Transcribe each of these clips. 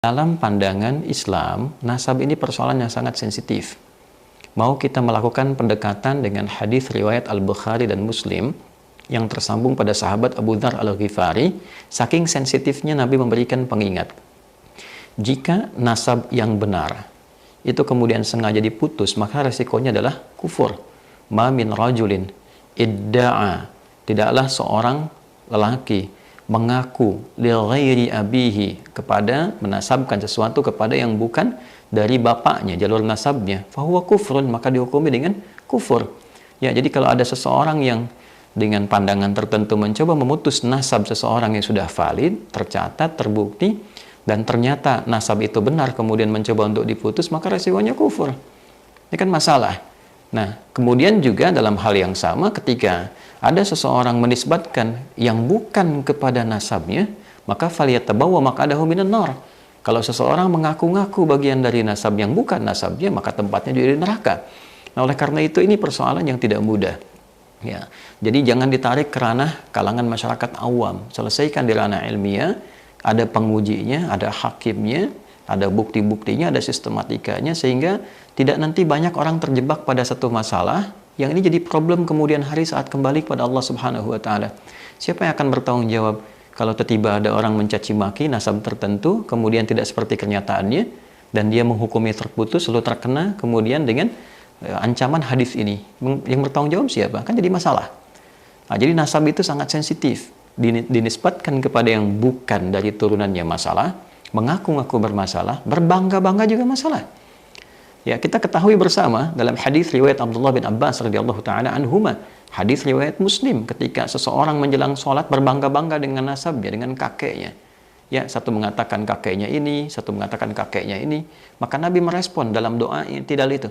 Dalam pandangan Islam, nasab ini persoalan yang sangat sensitif. Mau kita melakukan pendekatan dengan hadis riwayat Al-Bukhari dan Muslim yang tersambung pada sahabat Abu Dzar Al-Ghifari, saking sensitifnya Nabi memberikan pengingat. Jika nasab yang benar itu kemudian sengaja diputus, maka resikonya adalah kufur. Ma min rajulin idda'a, tidaklah seorang lelaki mengaku li ghairi abihi, kepada menasabkan sesuatu kepada yang bukan dari bapaknya, jalur nasabnya, fahuwa kufrun, maka dihukumi dengan kufur. Ya, jadi kalau ada seseorang yang dengan pandangan tertentu mencoba memutus nasab seseorang yang sudah valid, tercatat, terbukti, dan ternyata nasab itu benar, kemudian mencoba untuk diputus, maka resikonya kufur. Ini kan masalah. Nah, kemudian juga dalam hal yang sama, ketika ada seseorang menisbatkan yang bukan kepada nasabnya, maka falyatabawwa maq'adahu minan nar. Kalau seseorang mengaku-ngaku bagian dari nasab yang bukan nasabnya, maka tempatnya di neraka. Nah, oleh karena itu ini persoalan yang tidak mudah. Ya, jadi jangan ditarik ke ranah kalangan masyarakat awam. Selesaikan di ranah ilmiah, ada pengujinya, ada hakimnya, ada bukti-buktinya, ada sistematikanya, sehingga tidak nanti banyak orang terjebak pada satu masalah yang ini jadi problem kemudian hari saat kembali kepada Allah Subhanahu wa taala. Siapa yang akan bertanggung jawab kalau tiba-tiba ada orang mencaci maki nasab tertentu, kemudian tidak seperti kenyataannya, dan dia menghukumi terputus, lalu terkena kemudian dengan ancaman hadis ini? Yang bertanggung jawab siapa? Kan jadi masalah. Nah, jadi nasab itu sangat sensitif. Dinisbatkan kepada yang bukan dari turunannya masalah, mengaku-ngaku bermasalah, berbangga-bangga juga masalah. Ya, kita ketahui bersama dalam hadis riwayat Abdullah bin Abbas radhiyallahu taala anhuma, hadis riwayat Muslim, ketika seseorang menjelang sholat berbangga-bangga dengan nasabnya, dengan kakeknya. Ya, satu mengatakan kakeknya ini, satu mengatakan kakeknya ini, maka Nabi merespon dalam doa tidak itu.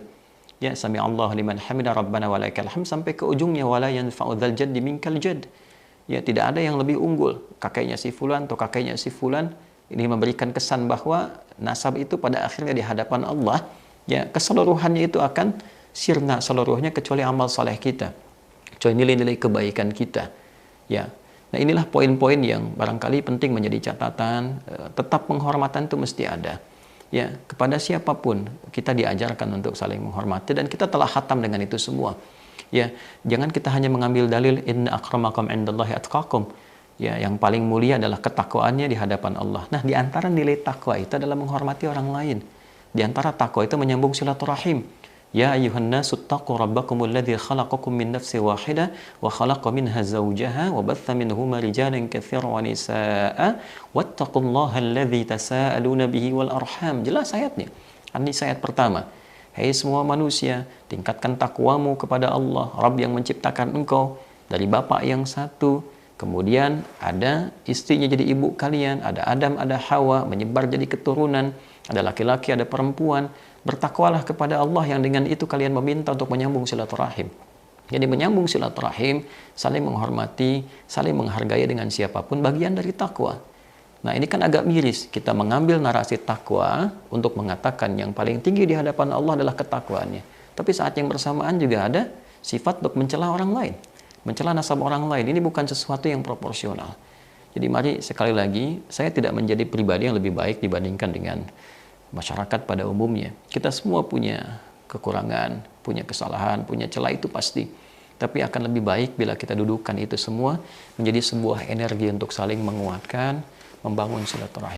Ya, sami Allah liman hamida rabbana walaikal hamd, sampai ke ujungnya, wala yanfa'u dzal jaddi minkal jadd. Ya, tidak ada yang lebih unggul, kakeknya si fulan atau kakeknya si fulan. Ini memberikan kesan bahwa nasab itu pada akhirnya di hadapan Allah, ya, keseluruhannya itu akan sirna seluruhnya, kecuali amal saleh kita, kecuali nilai-nilai kebaikan kita. Ya, nah inilah poin-poin yang barangkali penting menjadi catatan. Tetap penghormatan itu mesti ada. Ya, kepada siapapun kita diajarkan untuk saling menghormati, dan kita telah khatam dengan itu semua. Ya, jangan kita hanya mengambil dalil inna akramakum indallahi atqakum. Ya, yang paling mulia adalah ketakwaannya di hadapan Allah. Nah, di antara nilai takwa itu adalah menghormati orang lain. Di antara takwa itu menyambung silaturahim. Ya ayyuhan nasu taqu rabbakumul ladzi khalaqakum min nafsin wahidah wa khalaqa minha zawjaha wa batha minhuma rijalan katsiran wa nisaa'a wattaqullaha alladzi tasaaluna bihi wal arham. Jelas ayatnya. Ini ayat pertama. Hai semua manusia, tingkatkan takwamu kepada Allah, Rabb yang menciptakan engkau dari bapak yang satu. Kemudian ada istrinya jadi ibu kalian, ada Adam, ada Hawa, menyebar jadi keturunan, ada laki-laki, ada perempuan. Bertakwalah kepada Allah yang dengan itu kalian meminta untuk menyambung silaturahim. Jadi menyambung silaturahim, saling menghormati, saling menghargai dengan siapapun, bagian dari takwa. Nah, ini kan agak miris, kita mengambil narasi takwa untuk mengatakan yang paling tinggi di hadapan Allah adalah ketakwaannya. Tapi saat yang bersamaan juga ada sifat untuk mencela orang lain, mencela nasab orang lain. Ini bukan sesuatu yang proporsional. Jadi mari sekali lagi, saya tidak menjadi pribadi yang lebih baik dibandingkan dengan masyarakat pada umumnya. Kita semua punya kekurangan, punya kesalahan, punya celah, itu pasti. Tapi akan lebih baik bila kita dudukkan itu semua menjadi sebuah energi untuk saling menguatkan, membangun silaturahim.